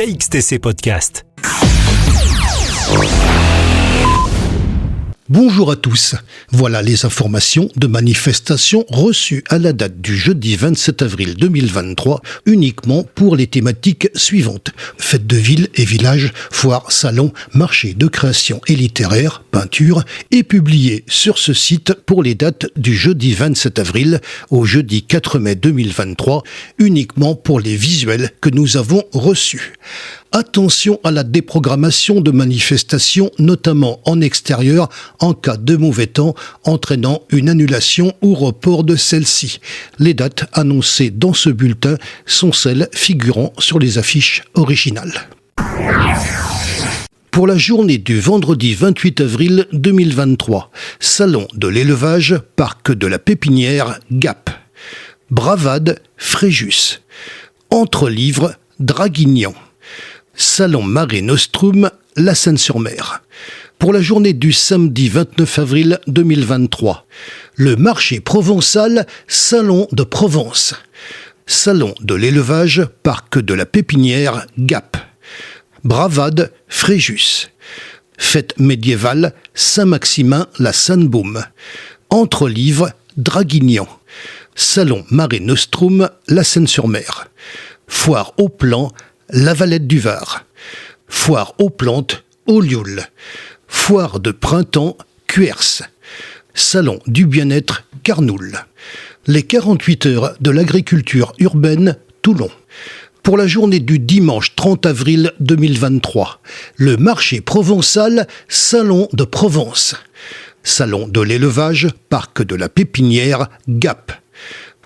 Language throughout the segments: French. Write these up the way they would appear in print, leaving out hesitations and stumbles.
KXTC Podcast. Bonjour à tous, voilà les informations de manifestations reçues à la date du jeudi 27 avril 2023 uniquement pour les thématiques suivantes. Fêtes de ville et village, foires, salons, marchés de création et littéraire, peinture et publiées sur ce site pour les dates du jeudi 27 avril au jeudi 4 mai 2023 uniquement pour les visuels que nous avons reçus. Attention à la déprogrammation de manifestations, notamment en extérieur, en cas de mauvais temps, entraînant une annulation ou report de celle-ci. Les dates annoncées dans ce bulletin sont celles figurant sur les affiches originales. Pour la journée du vendredi 28 avril 2023, Salon de l'élevage, Parc de la Pépinière, Gap. Bravade, Fréjus. Entre-livres, Draguignan. Salon Mare Nostrum, La Seine-sur-Mer. Pour la journée du samedi 29 avril 2023, le marché provençal, Salon de Provence. Salon de l'élevage, Parc de la Pépinière, Gap. Bravade, Fréjus. Fête médiévale, Saint-Maximin, la Sainte-Baume. Entre-livres, Draguignan. Salon Mare Nostrum, La Seine-sur-Mer. Foire au plan, La Valette du Var. Foire aux plantes, Olioul. Foire de printemps, Cuers. Salon du bien-être, Carnoul. Les 48 heures de l'agriculture urbaine, Toulon. Pour la journée du dimanche 30 avril 2023, le marché provençal, Salon de Provence. Salon de l'élevage, Parc de la Pépinière, Gap.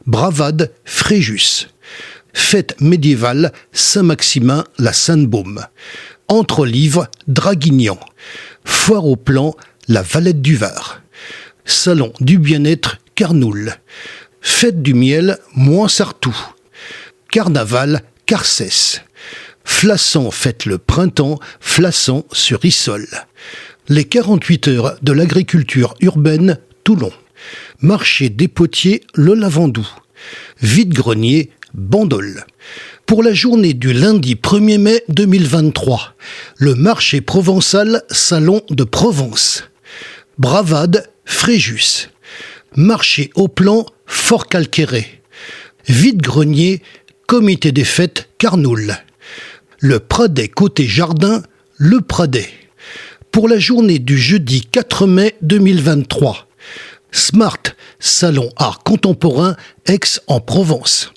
Bravade, Fréjus. Fête médiévale, Saint-Maximin, la Sainte-Baume. Entre-livres, Draguignan. Foire au plan, la Valette du Var. Salon du bien-être, Carnoul. Fête du miel, Moinsartou. Carnaval, Carcès. Flassan fête le printemps, Flassan sur Issol. Les 48 heures de l'agriculture urbaine, Toulon. Marché des potiers, le Lavandou. Vide-grenier, Bandol. Pour la journée du lundi 1er mai 2023, le marché provençal, Salon de Provence. Bravade, Fréjus. Marché au plan, Fort Calquéré. Vide-grenier, Comité des fêtes, Carnoul. Le Pradet côté jardin, le Pradet. Pour la journée du jeudi 4 mai 2023, Smart, Salon art contemporain, Aix-en-Provence.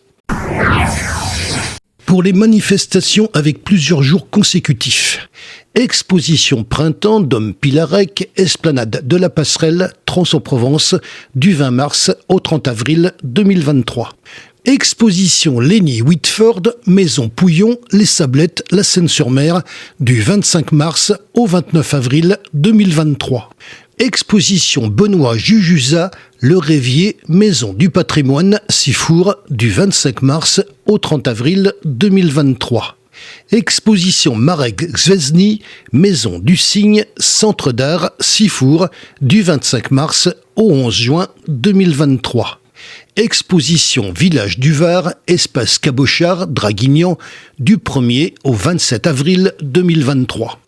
Pour les manifestations avec plusieurs jours consécutifs, exposition printemps Dom Pilarec, esplanade de la Passerelle, Trans-en-Provence, du 20 mars au 30 avril 2023. Exposition Lenny Whitford, Maison Pouillon, Les Sablettes, La Seine-sur-Mer, du 25 mars au 29 avril 2023. Exposition Benoît Jujusa, Le Révier, Maison du Patrimoine, Sifour, du 25 mars au 30 avril 2023. Exposition Marek Zvezny, Maison du Cygne, Centre d'art, Sifour, du 25 mars au 11 juin 2023. Exposition Village du Var, Espace Cabochard, Draguignan, du 1er au 27 avril 2023.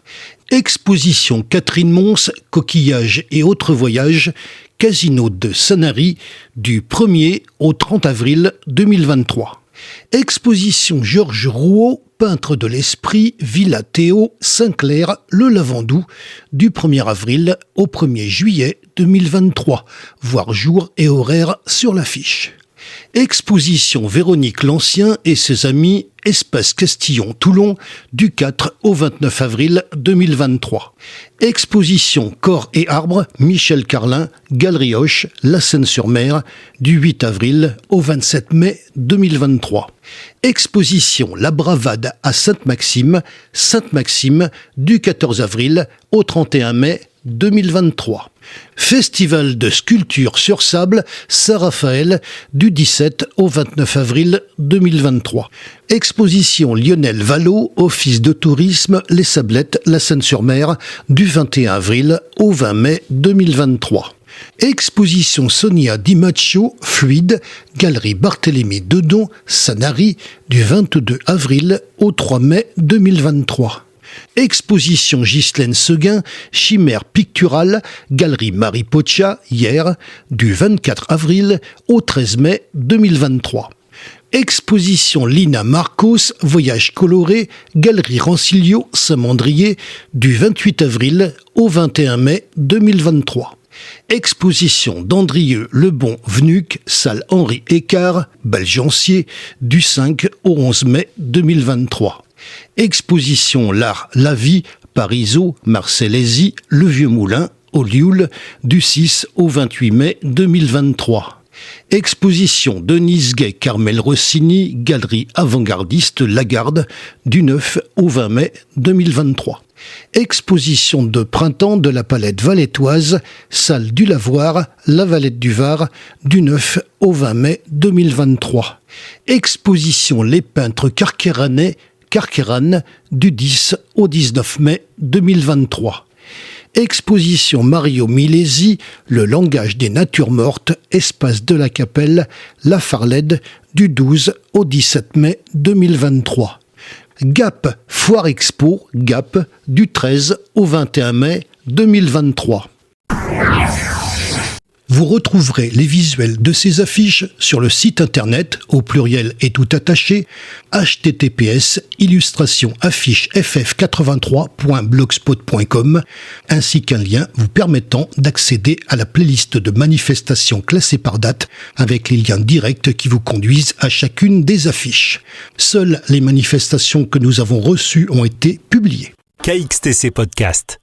Exposition Catherine Mons, Coquillages et autres voyages, Casino de Sanary, du 1er au 30 avril 2023. Exposition Georges Rouault, peintre de l'esprit, Villa Théo, Saint-Clair, Le Lavandou, du 1er avril au 1er juillet 2023, voir jour et horaire sur l'affiche. Exposition Véronique Lancien et ses amis, Espace Castillon-Toulon, du 4 au 29 avril 2023. Exposition Corps et Arbres, Michel Carlin, Galerie Hoche, La Seine-sur-Mer, du 8 avril au 27 mai 2023. Exposition La Bravade à Sainte-Maxime, du 14 avril au 31 mai 2023. Festival de sculpture sur sable Saint-Raphaël du 17 au 29 avril 2023. Exposition Lionel Vallot, Office de tourisme Les Sablettes, La Seine-sur-Mer du 21 avril au 20 mai 2023. Exposition Sonia Di Maccio, Fluide, Galerie Barthélemy Dedon, Sanary, du 22 avril au 3 mai 2023. Exposition Ghislaine Seguin, Chimère picturale, Galerie Marie Poccia, hier, du 24 avril au 13 mai 2023. Exposition Lina Marcos, Voyage coloré, Galerie Rancilio, Saint-Mandrier, du 28 avril au 21 mai 2023. Exposition d'Andrieux Lebon Vnuc, salle Henri Écart, Belgencier, du 5 au 11 mai 2023. Exposition L'Art, la Vie, Parisot, Marcellesi, Le Vieux Moulin, au Lioul, du 6 au 28 mai 2023. Exposition Denise Gay, Carmel Rossini, Galerie Avant-Gardiste Lagarde, du 9 au 20 mai 2023. Exposition de printemps de la Palette Valettoise, salle du Lavoir, La Valette du Var, du 9 au 20 mai 2023. Exposition Les Peintres Carqueranais, Carqueran, du 10 au 19 mai 2023. Exposition Mario Milesi, Le langage des natures mortes, Espace de la Capelle, La Farlède, du 12 au 17 mai 2023. Gap, Foire Expo, Gap, du 13 au 21 mai 2023. Vous retrouverez les visuels de ces affiches sur le site internet, au pluriel et tout attaché, https://illustrationafficheff83.blogspot.com, ainsi qu'un lien vous permettant d'accéder à la playlist de manifestations classées par date, avec les liens directs qui vous conduisent à chacune des affiches. Seules les manifestations que nous avons reçues ont été publiées. KXTC Podcast.